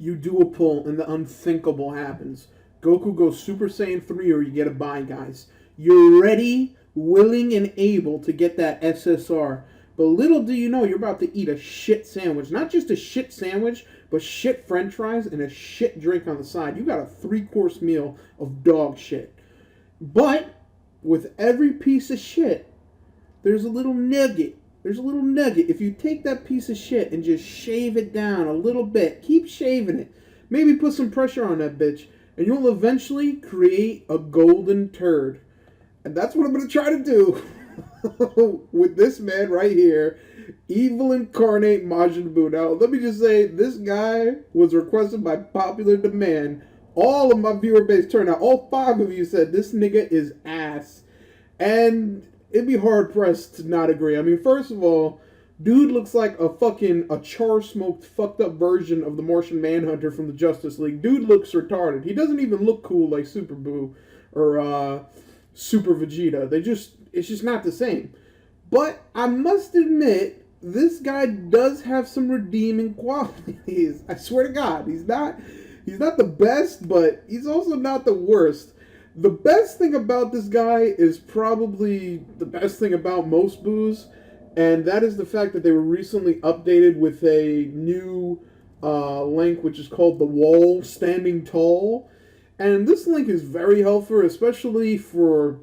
you do a pull and the unthinkable happens. Goku goes Super Saiyan 3 or you get a bye, guys. You're ready, willing, and able to get that SSR. But little do you know, you're about to eat a shit sandwich. Not just a shit sandwich, but shit french fries and a shit drink on the side. You got a 3-course meal of dog shit. But with every piece of shit, there's a little nugget. There's a little nugget. If you take that piece of shit and just shave it down a little bit, keep shaving it. Maybe put some pressure on that bitch, and you'll eventually create a golden turd. And that's what I'm going to try to do with this man right here, Evil Incarnate Majin Buu. Now, let me just say, this guy was requested by popular demand. All of my viewer base turned out. All 5 of you said this nigga is ass. And it'd be hard-pressed to not agree. I mean, first of all, dude looks like a char-smoked, fucked-up version of the Martian Manhunter from the Justice League. Dude looks retarded. He doesn't even look cool like Super Buu or Super Vegeta. It's just not the same. But I must admit, this guy does have some redeeming qualities. I swear to God, he's not the best, but he's also not the worst. The best thing about this guy is probably the best thing about most Boos, and that is the fact that they were recently updated with a new link, which is called the Wall Standing Tall. And this link is very helpful, especially for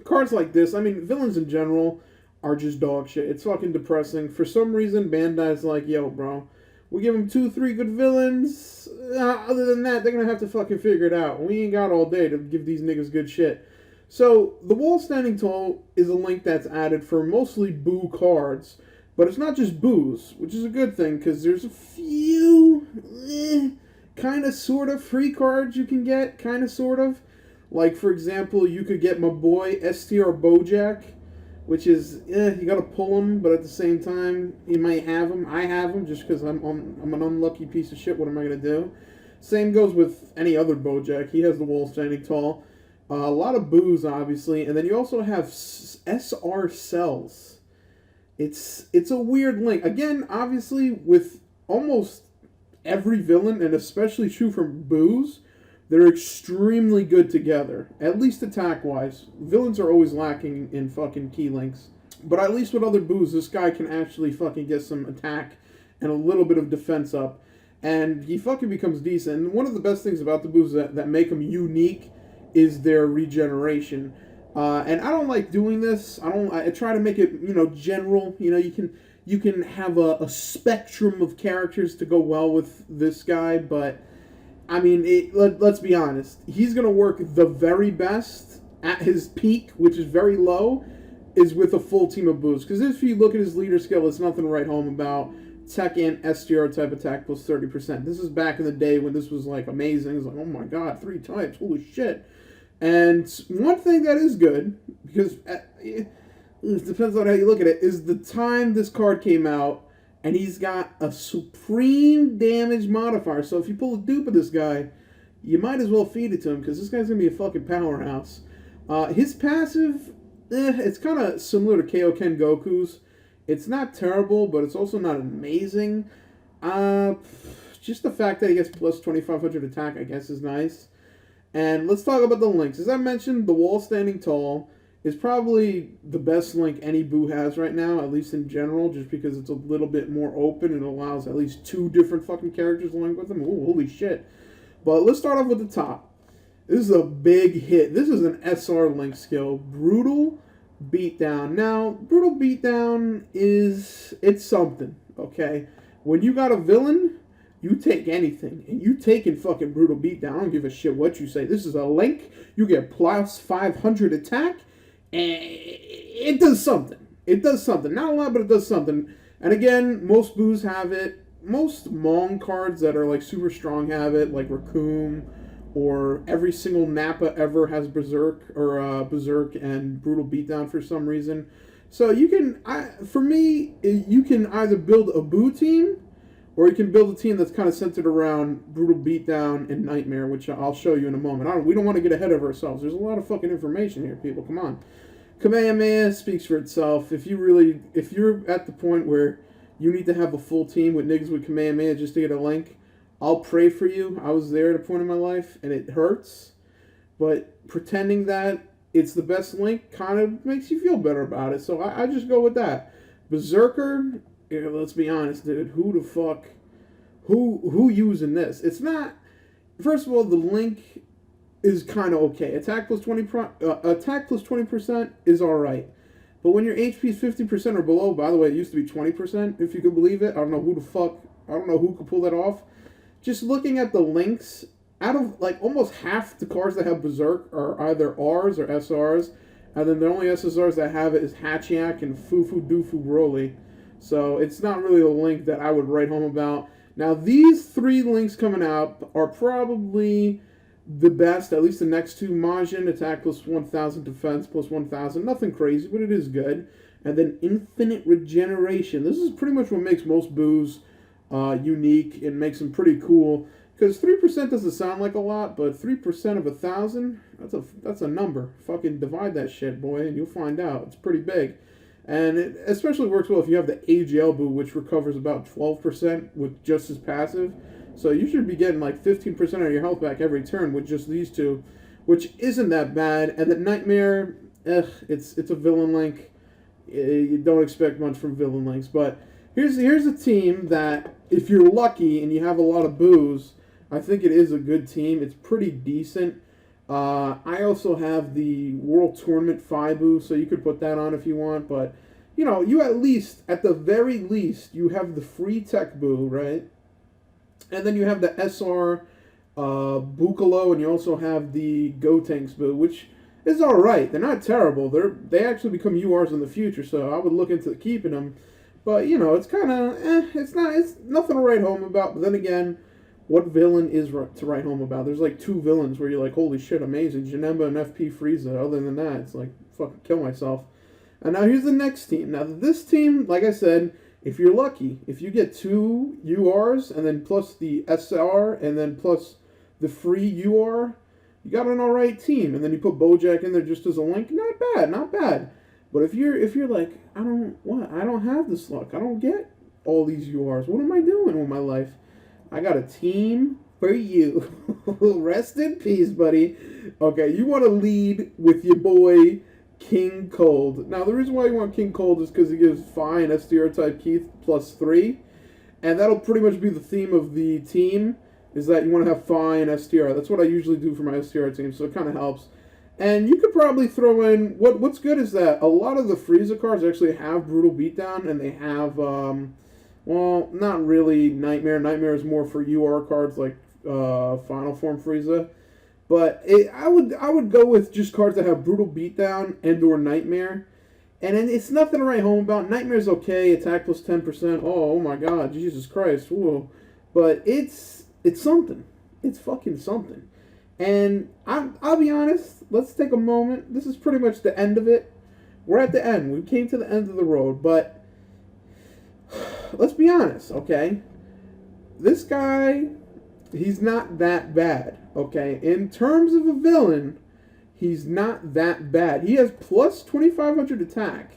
cards like this. I mean, villains in general are just dog shit. It's fucking depressing. For some reason, Bandai's like, yo, bro, we give them 2-3 good villains. Other than that, they're going to have to fucking figure it out. We ain't got all day to give these niggas good shit. So, the Wall Standing Tall is a link that's added for mostly Boo cards. But it's not just Boos, which is a good thing, because there's a few kind of sort of free cards you can get, kind of sort of. Like, for example, you could get my boy STR Bojack, which is, you gotta pull him, but at the same time, you might have him. I have him just because I'm an unlucky piece of shit. What am I gonna do? Same goes with any other Bojack. He has the Wall Standing Tall. A lot of Boos, obviously, and then you also have SR Cells. It's a weird link. Again, obviously, with almost every villain, and especially true for Boos, they're extremely good together, at least attack-wise. Villains are always lacking in fucking key links. But at least with other Boos, this guy can actually fucking get some attack and a little bit of defense up. And he fucking becomes decent. And one of the best things about the Boos that make them unique is their regeneration. And I don't like doing this. I try to make it, general. You can have a spectrum of characters to go well with this guy, but I mean, let's be honest. He's going to work the very best at his peak, which is very low, is with a full team of Boos. Because if you look at his leader skill, it's nothing to write home about. Tech and STR type attack plus 30%. This is back in the day when this was, like, amazing. It's like, oh my god, 3 types, holy shit. And one thing that is good, because it depends on how you look at it, is the time this card came out, and he's got a supreme damage modifier. So if you pull a dupe of this guy, you might as well feed it to him, because this guy's going to be a fucking powerhouse. His passive, it's kind of similar to Kaioken Goku's. It's not terrible, but it's also not amazing. Just the fact that he gets plus 2,500 attack, I guess, is nice. And let's talk about the links. As I mentioned, the Wall Standing Tall is probably the best link any Boo has right now, at least in general, just because it's a little bit more open and allows at least 2 different fucking characters to link with them. Ooh, holy shit. But let's start off with the top. This is a big hit. This is an SR link skill. Brutal Beatdown. Now, Brutal Beatdown it's something, okay? When you got a villain, you take anything, and you taking fucking Brutal Beatdown. I don't give a shit what you say. This is a link. You get plus 500 attack, and it does something. It does something. Not a lot, but it does something. And again, most Boos have it. Most Mong cards that are like super strong have it, like Raccoon, or every single Nappa ever has Berserk, or Berserk and Brutal Beatdown for some reason. So you can, for me, you can either build a Boo team, or you can build a team that's kind of centered around Brutal Beatdown and Nightmare, which I'll show you in a moment. We don't want to get ahead of ourselves. There's a lot of fucking information here, people. Come on. Kamehameha speaks for itself. If you're at the point where you need to have a full team with niggas with Kamehameha just to get a link, I'll pray for you. I was there at a point in my life, and it hurts. But pretending that it's the best Link kind of makes you feel better about it. So I just go with that. Berserker, let's be honest, dude. Who the fuck? Who using this? It's not. First of all, the Link is kind of okay. Attack plus 20% is all right. But when your HP is 50% or below, by the way, it used to be 20%, if you could believe it. I don't know who the fuck. I don't know who could pull that off. Just looking at the links, out of like almost half the cards that have Berserk are either Rs or SRs, and then the only SSRs that have it is Hatchiak and Fufu Dufu Broly. So it's not really a link that I would write home about. Now these 3 links coming out are probably the best, at least the next 2. Majin, attack plus 1000, defense plus 1000. Nothing crazy, but it is good. And then Infinite Regeneration. This is pretty much what makes most boos unique and makes them pretty cool. Because 3% doesn't sound like a lot, but 3% of 1,000, that's a number. Fucking divide that shit, boy, and you'll find out. It's pretty big. And it especially works well if you have the AGL boo, which recovers about 12% with just as passive. So you should be getting like 15% of your health back every turn with just these 2, which isn't that bad. And the Nightmare, it's a villain link. You don't expect much from villain links. But here's a team that, if you're lucky and you have a lot of boos, I think it is a good team. It's pretty decent. I also have the World Tournament Phi boo, so you could put that on if you want. But, you at least, at the very least, you have the free tech boo, right? And then you have the SR Bukalo, and you also have the Gotenks boo, which is all right. They're not terrible. They actually become URs in the future, so I would look into keeping them. But it's kind of it's nothing to write home about. But then again, what villain is to write home about? There's like 2 villains where you're like, holy shit, amazing, Janemba and FP Frieza. Other than that, it's like fucking kill myself. And now here's the next team. Now this team, like I said, if you're lucky, if you get 2 URs and then plus the SR and then plus the free UR, you got an alright team. And then you put Bojack in there just as a link. Not bad, not bad. But if you're like, I don't have this luck. I don't get all these URs. What am I doing with my life? I got a team for you. Rest in peace, buddy. Okay, you want to lead with your boy King Cold. Now, the reason why you want King Cold is because he gives fine STR type Keith plus 3. And that'll pretty much be the theme of the team, is that you want to have fine STR. That's what I usually do for my STR team, so it kind of helps. And you could probably throw in, what's good is that a lot of the Frieza cards actually have Brutal Beatdown, and they have, well, not really Nightmare. Nightmare is more for UR cards like Final Form Frieza. But I would go with just cards that have Brutal Beatdown and or Nightmare. And it's nothing to write home about. Nightmare's okay, attack plus 10%. Oh my god, Jesus Christ. Whoa. But it's something. It's fucking something. And I'll be honest, let's take a moment. This is pretty much the end of it. We're at the end. We came to the end of the road, but let's be honest, okay? This guy, he's not that bad, okay? In terms of a villain, he's not that bad. He has plus 2,500 attack,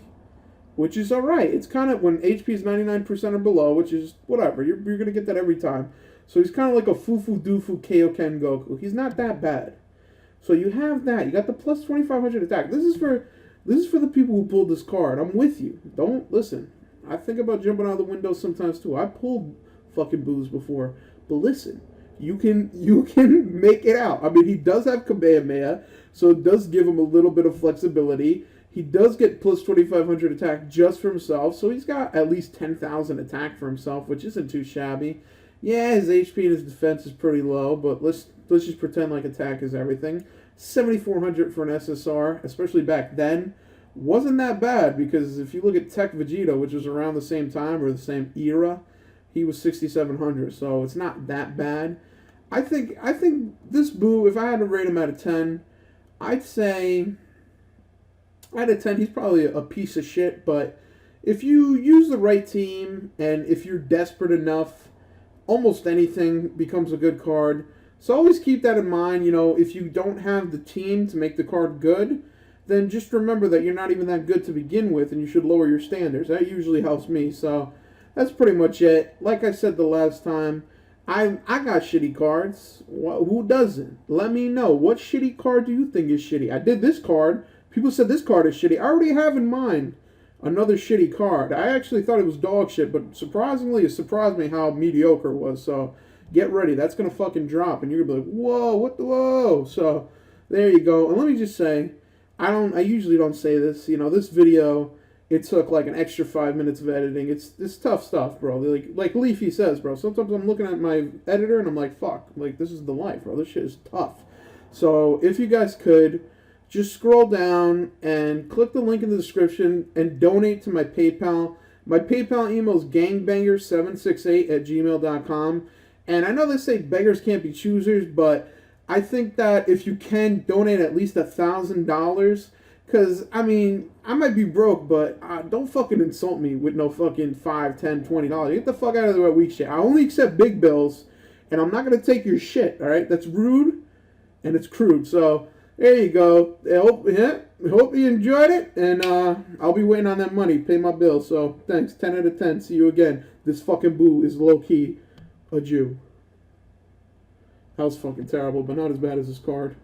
which is alright. It's kind of when HP is 99% or below, which is whatever. You're going to get that every time. So he's kind of like a Fufu Dufu Kaioken Goku. He's not that bad. So you have that. You got the plus 2,500 attack. This is for the people who pulled this card. I'm with you. Don't listen. I think about jumping out of the window sometimes too. I pulled fucking boos before. But listen, you can make it out. I mean, he does have Kamehameha, so it does give him a little bit of flexibility. He does get plus 2,500 attack just for himself, so he's got at least 10,000 attack for himself, which isn't too shabby. Yeah, his HP and his defense is pretty low, but let's just pretend like attack is everything. 7,400 for an SSR, especially back then, wasn't that bad, because if you look at Tech Vegeta, which was around the same time or the same era, he was 6,700, so it's not that bad. I think this Boo, if I had to rate him out of 10, I'd say out of 10, he's probably a piece of shit, but if you use the right team, and if you're desperate enough, almost anything becomes a good card. So always keep that in mind. You know, if you don't have the team to make the card good, then just remember that you're not even that good to begin with, and you should lower your standards. That usually helps me. So that's pretty much it. Like I said the last time, I got shitty cards. Who doesn't? Let me know. What shitty card do you think is shitty? I did this card. People said this card is shitty. I already have in mind another shitty card. I actually thought it was dog shit, but surprisingly, it surprised me how mediocre it was. So get ready. That's going to fucking drop. And you're going to be like, whoa, what the whoa? So there you go. And let me just say, I usually don't say this. You know, this video, it took like an extra 5 minutes of editing. It's tough stuff, bro. Like Leafy says, bro. Sometimes I'm looking at my editor and I'm like, fuck, like this is the life, bro. This shit is tough. So if you guys could, just scroll down and click the link in the description and donate to my PayPal. My PayPal email is gangbanger768@gmail.com. And I know they say beggars can't be choosers, but I think that if you can donate at least $1,000, because, I mean, I might be broke, but don't fucking insult me with no fucking $5, $10, $20. Get the fuck out of the weak shit. I only accept big bills, and I'm not going to take your shit, all right? That's rude, and it's crude. So there you go. I hope you enjoyed it, and I'll be waiting on that money. Pay my bills. So thanks. 10 out of 10. See you again. This fucking boo is low-key a Jew. That was fucking terrible, but not as bad as this card.